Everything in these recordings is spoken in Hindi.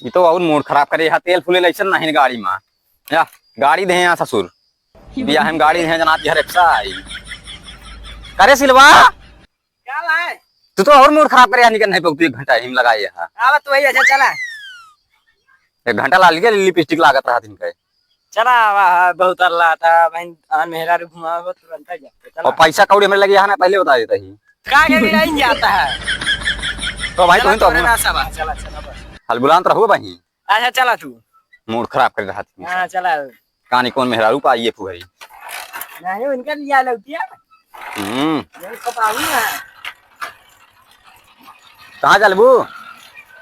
ये तो और मूड खराब करे यहाँ तेल फुले लैसन नहीं गाड़ी में या गाड़ी दे यहाँ ससुर बिया हम गाड़ी दे जना हर रिक्शा आई करे सिलवा क्या लाए? तू तो और मूड खराब करे यहाँ निकल नहीं पकती 1 घंटा हिम लगाए यहाँ आवा तो वही अच्छा चला 1 घंटा ला लिया लिपस्टिक लागत रहा दिन के चला आवा बहुत अल्लाह था बहन आन मेहरा घुमाओ तुरंत ही जाते और चला पैसा कौड़ी हमें लगे यहाँ ना पहले बता देता ही का के गिराइन जाता है तो भाई तुम तो ना सब चला चला बस हल बुलान रहो भाई अच्छा चला तू मूड खराब कर रहा थी हां चला कहानी कौन मेहरारू पाइए फुहरी नहीं उनका लिया लौटिया ये कपाऊ ना कहाँ चलबू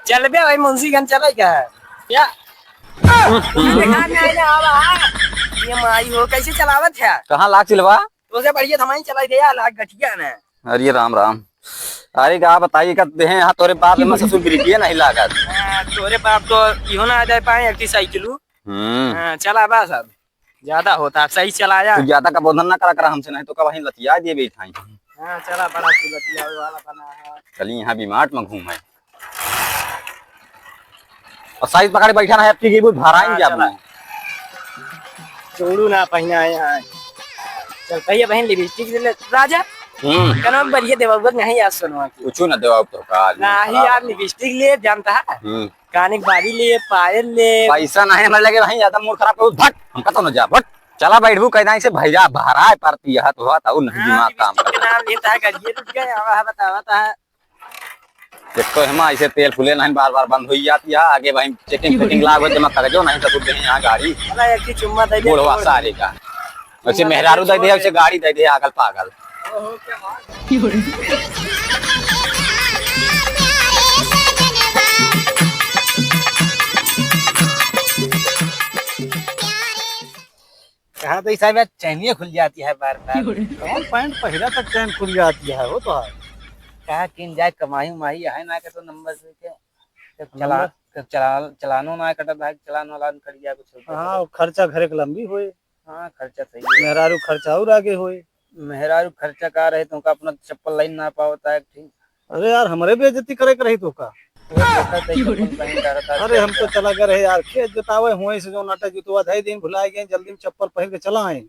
चल बे भाई मुंशीगंज चले क्या क्या देखा नहीं ना आवा ये माई हो कैसे चलावत है कहाँ लाग सिलवा तो से बढ़िया थमाई चलाई दे यार लाग गठिया ना अरे राम राम अरे क्या बताइए कहते हैं यहाँ तोरे बाप में ससुर गिरी नहीं लागत तोरे बाप तो इहो ना आ जाए पाए एक साइकिल चला बस अब ज्यादा होता सही चलाया तू ज्यादा का बोधन ना करा हमसे नहीं तो का वहीं लतिया दिए बैठाई हाँ चला बड़ा लतिया वाला बना है चलिए यहाँ बीमार्ट में घूम है और साइज पकड़े बैठा ना आपकी बहुत भराई जा अपने छोड़ू ना पहना है यहाँ चल पहिए बहन लिपस्टिक ले राजा कनो बढ़िया देवगत नहीं यार सुनवा की कुछ ना देवा तो का नहीं यार लिपस्टिक ले जानता है काने की बाली ले पायल ले पैसा नहीं हमें लगे भाई ज्यादा मूड खराब कर भट हमका तो न जा भट चला बैठबू कहना से भैया भरा है पार्टी यह तो बात और नहीं दिमाग काम के नाम लेता है गरिए रुक गया आवा बताता है एक तो हम ऐसे तेल फुले नहीं बार बार बंद हो जाती है आगे भाई चेकिंग फिटिंग लागो जमा कर जो नहीं तो दे यहाँ गाड़ी अरे एक ही चुम्मा दे दे बोलवा सारे का वैसे मेहरारू दे दे उसे गाड़ी दे दे आगल पागल कहा तो ऐसा में चैनिया खुल जाती है बार बार कौन पैंट पहला तक चैन खुल जाती है वो तो है कहा किन जाए कमाई उमाई है ना के तो नंबर से के चलानो ना कटा भाग चलानो वाला कर दिया कुछ हाँ खर्चा घरे के लंबी होए हाँ खर्चा सही है मेहरारू खर्चा और आगे होए मेहरारू खर्चा का रहे तो अपना चप्पल लाइन ना पावता है ठीक अरे यार हमारे बेइज्जती करे के रही तो का अरे हम तो चला गए यार खेत जोतावे हुए से जो नाटक जुतवा धाई दिन भुलाए गए जल्दी में चप्पल पहन के चला आए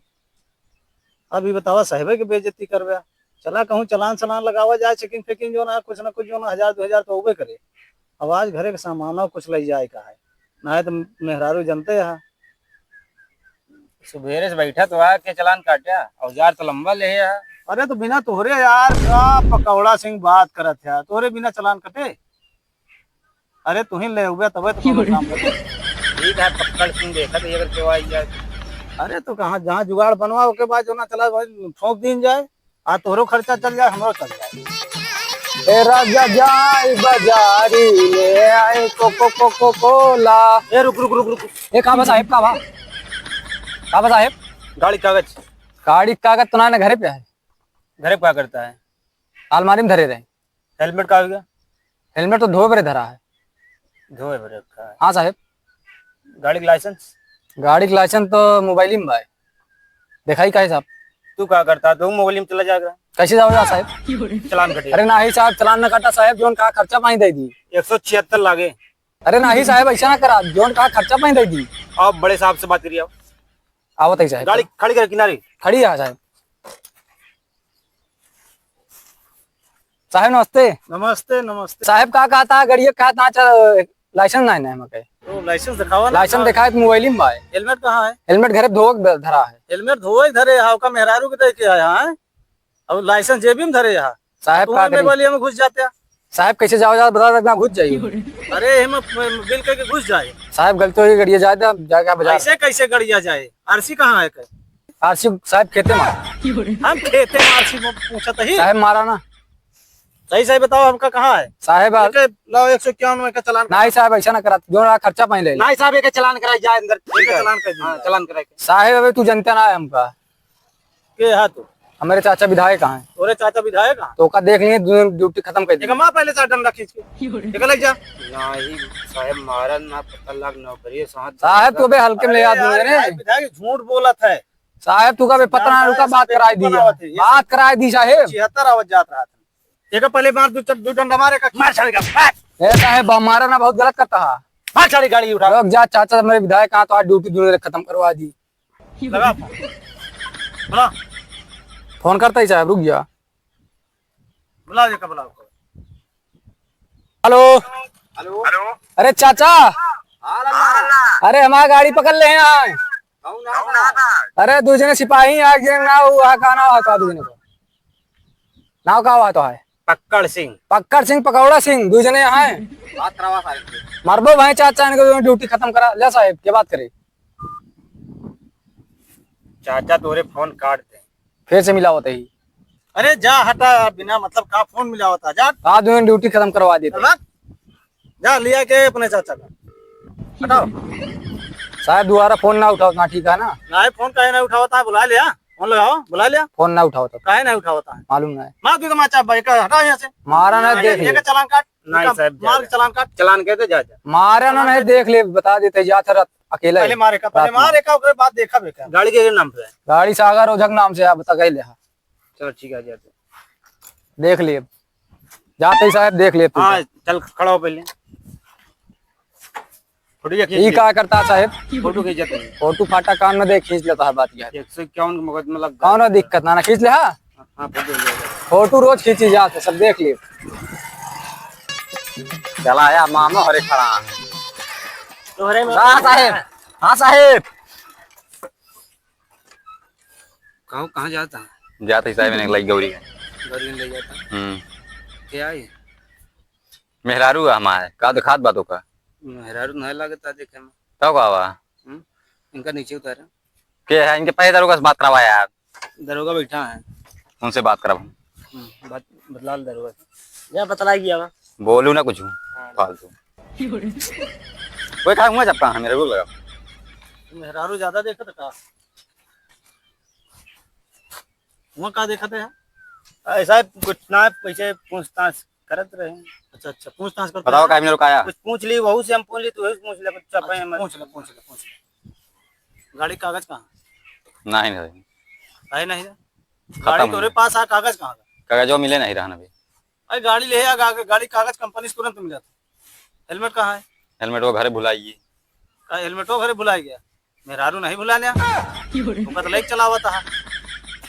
अभी बतावा साहिबे के बेइज्जती करवा चला कहूँ चलान चलान लगावा जाए चेकिंग फेकिंग जो ना कुछ 1000 2000 तो होबे करे आवाज घरे के सामान कुछ ले जाए का है ना तो मेहरारू जनते है सुबेरे से बैठा तो आके चलान काटा औजार तो लंबा ले है अरे तो बिना तोहरे यार का पकौड़ा सिंह बात करत है तोहरे बिना चलान कटे अरे तू ही ले हुआ तबे तो काम करे ठीक है पकड़ सिंह देखा तो अगर क्यों आई जाए अरे तो कहाँ जहाँ जुगाड़ बनवाओ के बाद जो ना चला ठोक दिन जाए आ तोहरो खर्चा चल जाए हमरो चल जाए ए राजा जाए बाजारी ले आए कोको कोला ए रुक रुक रुक रुक ए काबा साहब काबा साहब गाड़ी गाड़ी कागज तो ना घरे पे है घरे क्या करता है अलमारी में धरे रहे हेलमेट का हो गया हेलमेट तो धोए बरे धरा है धोए भरे का हाँ साहब गाड़ी का लाइसेंस तो मोबाइल में भाई दिखाई का है साहब तू क्या करता तू मोबाइल में चला जाएगा कैसे जाओगे साहब चलान कटे अरे नाही साहब चलान न काटा साहब जोन का खर्चा पाई दे दी 176 लागे अरे नाही साहब ऐसा ना करा जोन का खर्चा पाई दे दी आप बड़े साहब से बात करिए आवत है साहब गाड़ी खड़ी कर किनारे खड़ी है साहब साहब नमस्ते नमस्ते नमस्ते साहब का कहता गड़िया का लाइसेंस नहीं है मके तो लाइसेंस दिखावा ना लाइसेंस दिखाए मोबाइल में भाई हेलमेट कहाँ है हेलमेट घरे धोक धरा है हेलमेट धोए धरे हाव का मेहरारू के देखे है यहाँ अब लाइसेंस जेबी में धरे यहाँ साहब का मोबाइल में घुस जाते हैं साहब कैसे जाओ बता सकना घुस जाइए अरे हम बिल करके घुस जाए साहब गलती होगी गड़िया जाए जाके बाजार ऐसे कैसे गड़िया जाए आरसी कहाँ है आरसी साहब खेते मार हम खेते में आरसी में पूछा तो ही साहब मारा ना सही सही बताओ हमका कहाँ है साहब लाओ 151 का चलान नहीं साहब ऐसा ना करा जो खर्चा पाई ले नहीं साहब एक चलान कराई जाए अंदर चलान कर हाँ चलान कराई साहब अबे तू जनता ना है हमका के है तू हमारे चाचा विधायक कहाँ है तोरे चाचा विधायक कहाँ तो का देख लिए ड्यूटी खत्म कर दी एक माँ पहले से डंडा खींच के लग जा नहीं साहब मारा ना पता लग नौकरी साहब तू बे हल्के में ले आदमी रे विधायक झूठ बोलत है साहब तू का बे पतना रुका बात कराई दी बात कराई दी साहब 76 आवाज जात रहा था एक पहले मार दू डंडा मारे का मार छड़ेगा ए साहब मारा ना बहुत गलत करता है हाँ सारी गाड़ी उठा रुक जा चाचा, मेरे विधायक कहाँ तो आज ड्यूटी दूसरे खत्म करवा दी। लगा फोन। बुला फोन करता ही साहब, रुक जा। बुला देखा बुला। हेलो हेलो अरे चाचा, अरे हमारी गाड़ी पकड़ ले हैं। अरे दूसरे सिपाही आ गए ना, हुआ का नाम आता दूसरे को नाव का हुआ तो है पक्कड़ सिंह। पक्कड़ सिंह पकौड़ा सिंह दूसरे यहाँ है। बात करवा सारे। मरबो भाई चाचा इनको ड्यूटी खत्म करा ले साहब, क्या बात करे। चाचा तोरे फोन काट दे। फिर से मिला होता ही। अरे जा हटा, बिना मतलब का फोन मिला होता। जा आज दूसरे ड्यूटी खत्म करवा देते जा लिया के अपने चाचा का हटाओ। साहब दोबारा फोन ना उठाओ ना, ठीक है ना। ना फोन काहे ना उठावता है, बुला लिया फोन लगाओ, बुला लिया। फोन ना उठाओ तो काहे ना उठावता है, मालूम ना है। मार तू तो माचा भाई का हटाओ यहाँ से। मारा ना देख ये ले, का चालान काट। नहीं साहब, मार के चालान काट। चालान कहते जा जा। मारा ना नहीं देख ले, बता देते जा था अकेला पहले मारे का, पहले मारे का, उसके बाद देखा बेका। गाड़ी के नाम पे है, गाड़ी सागर ओझक नाम से आप बता गए ले। चलो ठीक है जाते। देख ले जाते ही साहब, देख ले। हाँ चल खड़ा हो पहले। फोटो ये खींच क्या करता साहब, फोटो खींच जाते हैं। फोटो फाटा कान में देख खींच लेता है। बात क्या है, 151 मुकदमा लग कौन है दिक्कत ना खींच ले। हाँ हाँ फोटो ले जाएगा। फोटो रोज खींची जाते सब, देख ले। चला आया मामा हरे खड़ा। तोहरे में हाँ साहेब, हाँ साहेब। कहाँ जाता है? जाते ही साहेब ने लाई गौरी है। गाड़ी ले जाता है। क्या है? मेहरारू हमारे का दिखात बातों का मेहरारू नहीं लगता देखे में। तब का हुआ इनका नीचे उतारा। क्या है इनके पैसे दरोगा से बात करवाया यार। दरोगा बैठा है, उनसे बात करा। बात बदला ले दरोगा से। या बतला गया वा। बोलू ना कुछ फालतू। कोई खा हुआ जब कहा मेरे को लगा मेहरारू ज्यादा देखा था का वहाँ का देखा था ऐसा कुछ ना पैसे पूछताछ करत रहे। अच्छा अच्छा पूछताछ करते बताओ का मेरे को आया। कुछ पूछ ली, वहू से हम पूछ ली, तू पूछ ले। अच्छा पूछ ले। गाड़ी कागज कहाँ नहीं है? नहीं है गाड़ी तोरे पास आ, कागज कहाँ का? कागज जो मिले नहीं रहना भी। अरे गाड़ी ले आ, गाड़ी कागज कंपनी से तुरंत मिला था। हेलमेट कहाँ है? हेलमेट वो घरे भुलाइए। हेलमेट वो घरे भुला गया। मेहरारू नहीं भुला लिया, तो लेके चला हुआ था।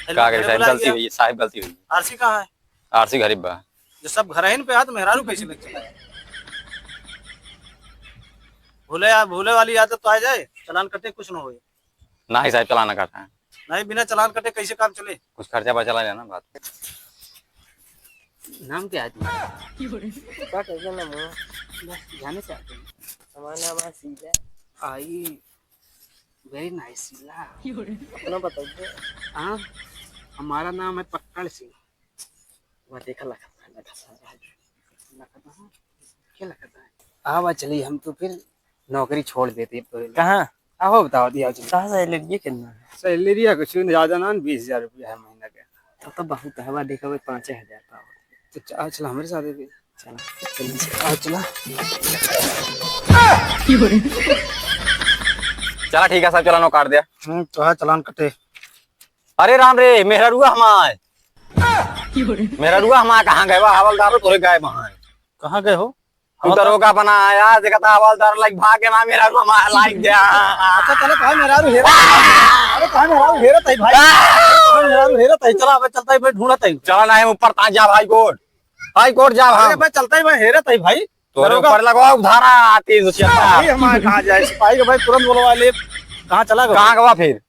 का करे साहब गलती हुई है, साहब गलती हुई। आरसी कहाँ है? आरसी गरीब बा। जो सब घर पे आ तो मेहरारू कैसे लेके चला? भूले वाली आदत तो आ जाए, चालान कटे कुछ ना हो। ना ही साहब चलाना काटा है। नहीं बिना चालान कटे कैसे काम चले? कुछ खर्चा पर चला लेना बात। नाम क्या है तुम्हारा? क्या कहते नाम हो? जाने से आते हैं। हमारा नाम है Sheela. I very nice Sheela. अपना बताइए। हाँ हमारा नाम है पक्कड़ सिंह। वह देखा लगता क्या लगता है? आवा चलिए, हम तो फिर नौकरी छोड़ देते। कहाँ आओ बताओ दिया कहाँ सैलरी कितना है? सैलरी कुछ ज्यादा ना, 20,000 रुपया है महीना का। तो बहुत है, देखा 5,000 का। तो चला हमारे साथ भी चला। चला चला ठीक है साहब, चलानो काट दिया। तो है चालान कटे। अरे राम रे मेहरारुआ हमारे कहाँ गए बा? हवलदार तोरे गए वहाँ। कहाँ गए हो? तू दरोगा बना आया देखता हवलदार लाइक भागे ना मेहरारू हमारा लाइक गया। अच्छा चलो कहाँ मेहरारू हेरा? अरे कहाँ मेहरारू हेरत है भाई? कहाँ मेहरारू हेरत है? चला भाई चलता है भाई, ढूंढत है। चला ना ऊपर ता जा भाई कोर्ट जा अरे भाई चलता है भाई, हेरत है भाई। तोरे ऊपर लगवा उधारा आती भाई हमारे कहाँ जाए? सिपाही के भाई तुरंत बोलवा ले। कहाँ चला गया? कहाँ गवा फिर?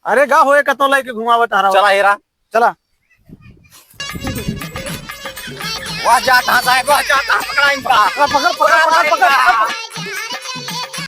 अरे गा होए कतो लेके घुमावा तारा। चला हेरा चला वहाँ जा कहाँ साहब, वहाँ जा कहाँ पकड़ा इनका। पकड़ पकड़ पकड़ पकड़।